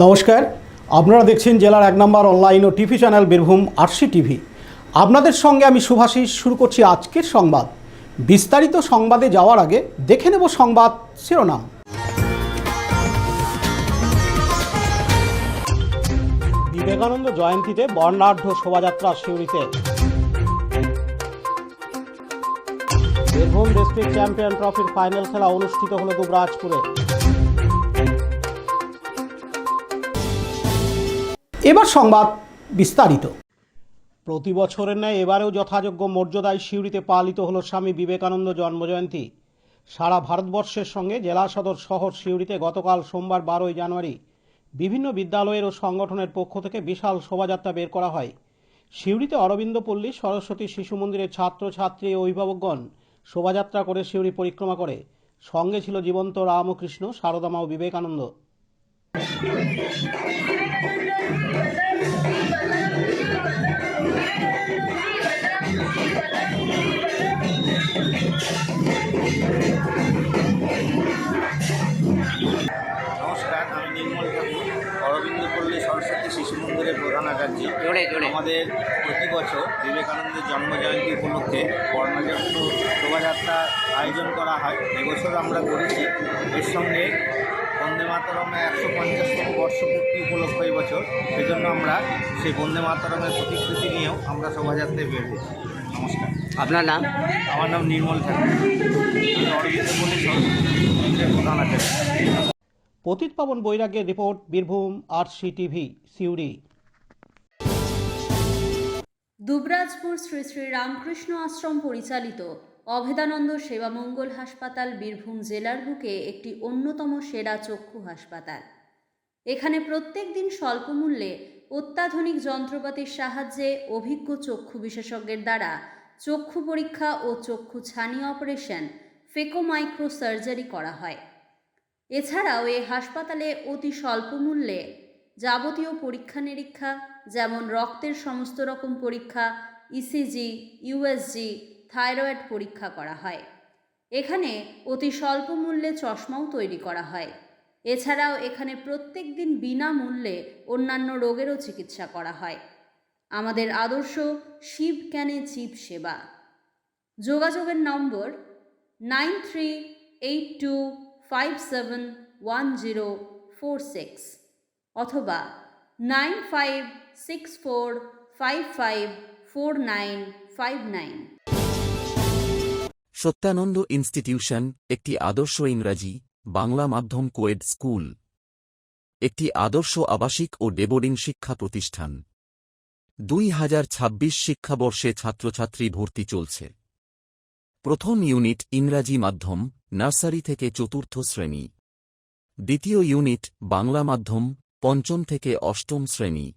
নমস্কার, আপনারা দেখছেন জেলার 1 নম্বর অনলাইন ও TV channel Birbhum RC TV. আপনাদের সঙ্গে আমি শুভাশিস। শুরু করছি আজকের সংবাদ। বিস্তারিত সংবাদে যাওয়ার আগে দেখে নেব সংবাদ শিরোনাম। বিবেকানন্দ জয়ন্তীতে বর্ণাঢ্য শোভাযাত্রা সিউড়িতে। বীরভূম ডিস্ট্রিক্ট চ্যাম্পিয়ন ট্রফির ফাইনাল খেলা অনুষ্ঠিত হলো দুবরাজপুরে। এবার সংবাদ বিস্তারিত। প্রতি বছরের ন্যায় এবারেও যথাযোগ্য মর্যাদায় সিউড়িতে পালিত হলো স্বামী বিবেকানন্দ জন্মজয়ন্তী। সারা ভারতবর্ষের সঙ্গে জেলা সদর শহর সিউড়িতে গতকাল সোমবার 12ই জানুয়ারি বিভিন্ন বিদ্যালয়ের ও সংগঠনের পক্ষ থেকে বিশাল শোভাযাত্রা বের করা হয়। সিউড়িতে অরবিন্দ পল্লী সরস্বতী শিশু মন্দিরের ছাত্রছাত্রী ও অভিভাবকগণ শোভাযাত্রা করে সিউড়ি পরিক্রমা করে। সঙ্গে ছিল জীবন্ত রামকৃষ্ণ, সারদা মা ও বিবেকানন্দ। নমস্কার, আমি নির্মল ঠাকুর, অরবিন্দ পল্লী সরস্বতী শিশু মন্দিরের প্রধান আচার্য। আমাদের প্রতি বছর বিবেকানন্দের জন্মজয়ন্তী উপলক্ষে বর্ণাঢ্য শোভাযাত্রা আয়োজন করা হয়। এবছর আমরা করেছি। এর সঙ্গে বন্দে মাতরমের 150তম বর্ষপূর্তি উপলক্ষ এবছর, সেজন্য আমরা সেই বন্দে মাতরমের প্রতিশ্রুতি নিয়েও আমরা শোভাযাত্রায় বের হয়েছি। নমস্কার। আপনার নাম? আমার নাম নির্মল ঠাকুর, আমি অরবিন্দ পল্লী সরস্বতী শিশু মন্দিরের প্রধান আচার্য। পতিত পাবন বৈরাগ্যের report, Birbhum RC TV, Suri. Dubrajpur Shri Shri Ramakrishna Ashram পরিচালিত অভেদানন্দ সেবা মঙ্গল হাসপাতাল বীরভূম জেলার বুকে একটি অন্যতম সেরা চক্ষু হাসপাতাল। এখানে প্রত্যেক দিন স্বল্প মূল্যে অত্যাধুনিক যন্ত্রপাতির সাহায্যে অভিজ্ঞ চক্ষু বিশেষজ্ঞের দ্বারা চক্ষু পরীক্ষা ও চক্ষু ছানি অপারেশন, ফেকো মাইক্রো সার্জারি করা হয়। এছাড়াও এই হাসপাতালে অতি স্বল্প মূল্যে যাবতীয় পরীক্ষা নিরীক্ষা, যেমন রক্তের সমস্ত রকম পরীক্ষা, ইসিজি, ইউএসজি, থাইরয়েড পরীক্ষা করা হয়। এখানে অতি স্বল্প মূল্যে চশমাও তৈরি করা হয়। এছাড়াও এখানে প্রত্যেক দিন বিনামূল্যে অন্যান্য রোগেরও চিকিৎসা করা হয়। আমাদের আদর্শ শিব ক্যানে চিপ সেবা। যোগাযোগের নম্বর 9382571046 অথবা 9564554959। সত্যানন্দ ইনস্টিটিউশন একটি আদর্শ ইংরাজি বাংলা মাধ্যম কোয়েড স্কুল, একটি আদর্শ আবাসিক ও ডেবোর্ডিং শিক্ষা প্রতিষ্ঠান। 2026 শিক্ষাবর্ষে ছাত্রছাত্রী ভর্তি চলছে। প্রথম ইউনিট ইংরাজি মাধ্যম, নার্সারি থেকে 4র্থ শ্রেণী। দ্বিতীয় ইউনিট বাংলা মাধ্যম, 5ম থেকে 8ম শ্রেণী।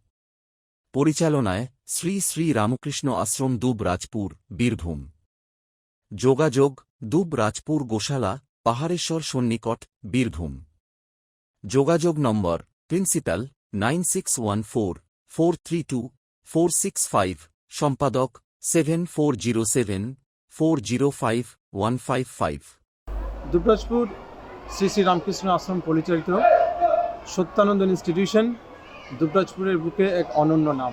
পরিচালনায় শ্রী শ্রী রামকৃষ্ণ আশ্রম, দুবরাজপুর, বীরভূম। যোগাযোগ দুবরাজপুর গোশালা, পাহাড়েশ্বর সন্নিকট, বীরভূম। যোগাযোগ নম্বর প্রিন্সিপাল 9614432465, সম্পাদক 7407405155। দুবরাজপুর শ্রী শ্রী রামকৃষ্ণ আশ্রম পরিচালিত সত্যানন্দ ইনস্টিটিউশন দুবরাজপুরের বুকে এক অনন্য নাম।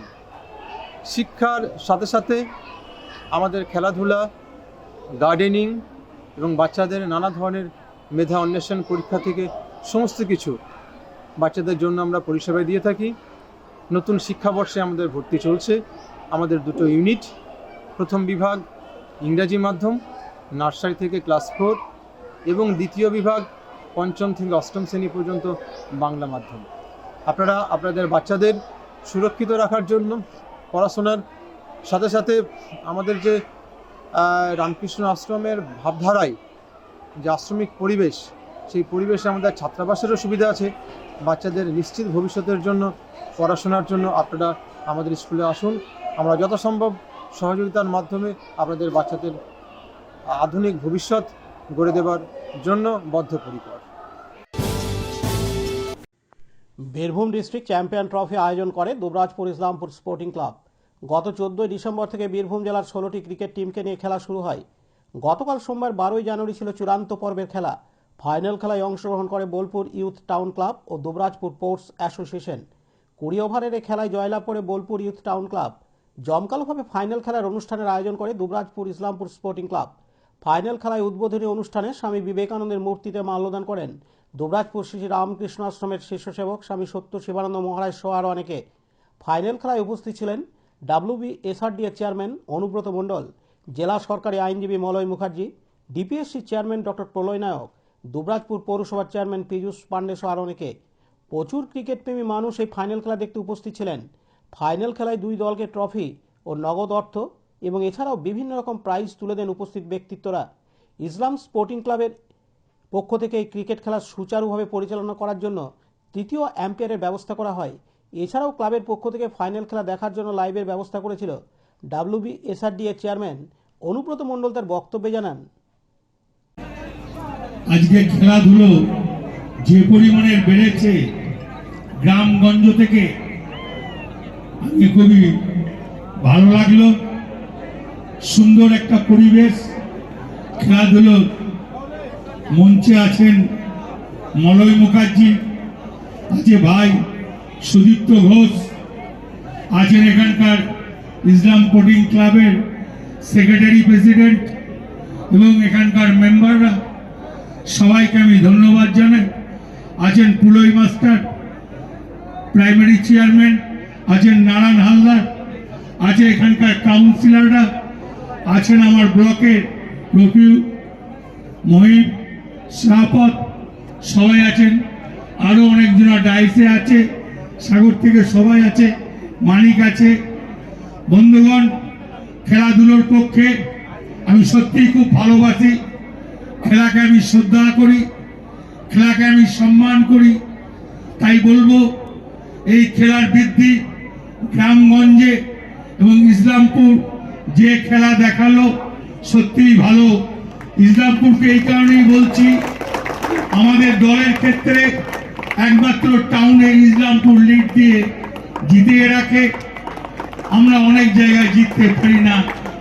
শিক্ষার সাথে সাথে আমাদের খেলাধুলা, গার্ডেনিং এবং বাচ্চাদের নানা ধরনের মেধা অন্বেষণ পরীক্ষা থেকে সমস্ত কিছু বাচ্চাদের জন্য আমরা পরিষেবা দিয়ে থাকি। নতুন শিক্ষাবর্ষে আমাদের ভর্তি চলছে। আমাদের 2টো ইউনিট, প্রথম বিভাগ ইংরাজি মাধ্যম, নার্সারি থেকে ক্লাস 4, এবং দ্বিতীয় বিভাগ 5ম থেকে 8ম শ্রেণী পর্যন্ত বাংলা মাধ্যম। আপনারা আপনাদের বাচ্চাদের সুরক্ষিত রাখার জন্য পড়াশোনার সাথে সাথে আমাদের যে রামকৃষ্ণ আশ্রমের ভাবধারায় যে আশ্রমিক পরিবেশ, সেই পরিবেশে আমাদের ছাত্রাবাসেরও সুবিধা আছে। বাচ্চাদের নিশ্চিত ভবিষ্যতের জন্য, পড়াশোনার জন্য আপনারা আমাদের স্কুলে আসুন। আমরা যথাসম্ভব সহযোগিতার মাধ্যমে আপনাদের বাচ্চাদের আধুনিক ভবিষ্যৎ গড়ে দেবার জন্য বদ্ধপরিকর। বীরভূম ডিস্ট্রিক্ট চ্যাম্পিয়ন ট্রফি আয়োজন করে দুবরাজপুর ইসলামপুর স্পোর্টিং ক্লাব। গত 14ই ডিসেম্বর থেকে বীরভূম জেলার 16টি ক্রিকেট টিমকে নিয়ে খেলা শুরু হয়। গতকাল সোমবার 12ই জানুয়ারি ছিল চূড়ান্ত পর্বের খেলা। ফাইনাল খেলায় অংশগ্রহণ করে বোলপুর ইউথ টাউন ক্লাব ও দুবরাজপুর স্পোর্টস অ্যাসোসিয়েশন। 20 ওভারের এই খেলায় জয়লাভ করে বোলপুর ইউথ টাউন ক্লাব। জমকালোভাবে ফাইনাল খেলার অনুষ্ঠানের আয়োজন করে Dubrajpur Islampur Sporting Club. Final খেলায় উদ্বোধনী অনুষ্ঠানে স্বামী বিবেকানন্দের মূর্তিতে মাল্যদান করেন দুবরাজপুর শ্রী রামকৃষ্ণ আশ্রমের শিষ্যসেবক স্বামী সত্য শিবানন্দ মহারাজ সহ আরও অনেকে। ফাইনাল খেলায় উপস্থিত ছিলেন WBSRD এর চেয়ারম্যান অনুব্রত মণ্ডল, জেলা সরকারি আইনজীবী Malay Mukherjee, DPSC chairman doctor Pralay Nayak, Dubrajpur পৌরসভার চেয়ারম্যান পীযূষ পান্ডে সহ আরও অনেকে। প্রচুর ক্রিকেটপ্রেমী মানুষ এই ফাইনাল খেলা দেখতে উপস্থিত ছিলেন। ফাইনাল খেলায় দুই দলকে ট্রফি ও নগদ অর্থ এবং এছাড়াও বিভিন্ন রকম প্রাইজ তুলে দেন উপস্থিত ব্যক্তিত্বরা। ইসলাম স্পোর্টিং ক্লাবের পক্ষ থেকে এই ক্রিকেট খেলা সুচারুভাবে পরিচালনা করার জন্য তৃতীয় আম্পায়ারের ব্যবস্থা করা হয়। এছাড়াও ক্লাবের পক্ষ থেকে ফাইনাল খেলা দেখার জন্য লাইভের ব্যবস্থা করেছিল। WBSRD এর চেয়ারম্যান অনুব্রত মণ্ডল তার বক্তব্যে জানান, আজকে খেলাধুলো যে পরিমাণে বেড়েছে গ্রামগঞ্জ থেকে, আমি খুবই ভালো লাগলো। সুন্দর একটা পরিবেশ। খেলাধুলোর মঞ্চে আছেন মলয় মুখার্জি, আছে ভাই সুদীপ্ত ঘোষ, আছেন এখানকার ইসলাম স্পোর্টিং ক্লাবের সেক্রেটারি প্রেসিডেন্ট এবং এখানকার মেম্বাররা। সবাইকে আমি ধন্যবাদ জানাই। আছেন পুলই মাস্টার, প্রাইমারি চেয়ারম্যান, আছেন নারায়ণ হালদার, আছে এখানকার কাউন্সিলররা, আছেন আমার ব্লকের রফিউ, মহিম, শাহপত, সবাই আছেন। আরও অনেকজন ডাইসে আছে, সাগর থেকে সবাই আছে, মানিক আছে। বন্ধুগণ, খেলাধুলোর পক্ষে আমি সত্যিই খুব ভালোবাসি। খেলাকে আমি শ্রদ্ধা করি, খেলাকে আমি সম্মান করি। তাই বলবো, এই খেলার বৃদ্ধি গ্রামগঞ্জে এবং ইসলামপুর যে খেলা দেখালো সত্যিই ভালো। ইসলামপুরকে এই কারণেই বলছি, আমাদের দলের ক্ষেত্রে একমাত্র টাউনে ইসলামপুর লিড দিয়ে জিতিয়ে রাখে। আমরা অনেক জায়গায় জিততে পারি না,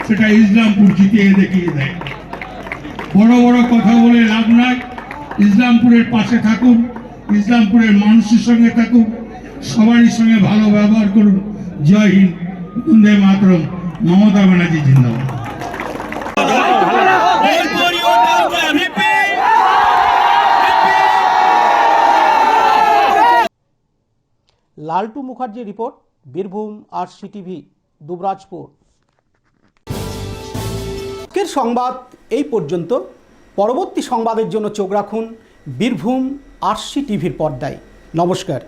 সেটা ইসলামপুর জিতিয়ে দেখিয়ে দেয়। বড় বড় কথা বলে লাভ নাই। ইসলামপুরের পাশে থাকুন, ইসলামপুরের মানুষের সঙ্গে থাকুন, সবারই সঙ্গে ভালো ব্যবহার করুন। জয় হিন্দ, বন্দে মাতরম, মমতা ব্যানার্জি জিন্দাবাদ। লালটু মুখার্জি রিপোর্ট, বীরভূম RCTV, দুবরাজপুর। আজকের সংবাদ এই পর্যন্ত। পরবর্তী সংবাদের জন্য চোখ রাখুন বীরভূম RCTVর পর্দায়। নমস্কার।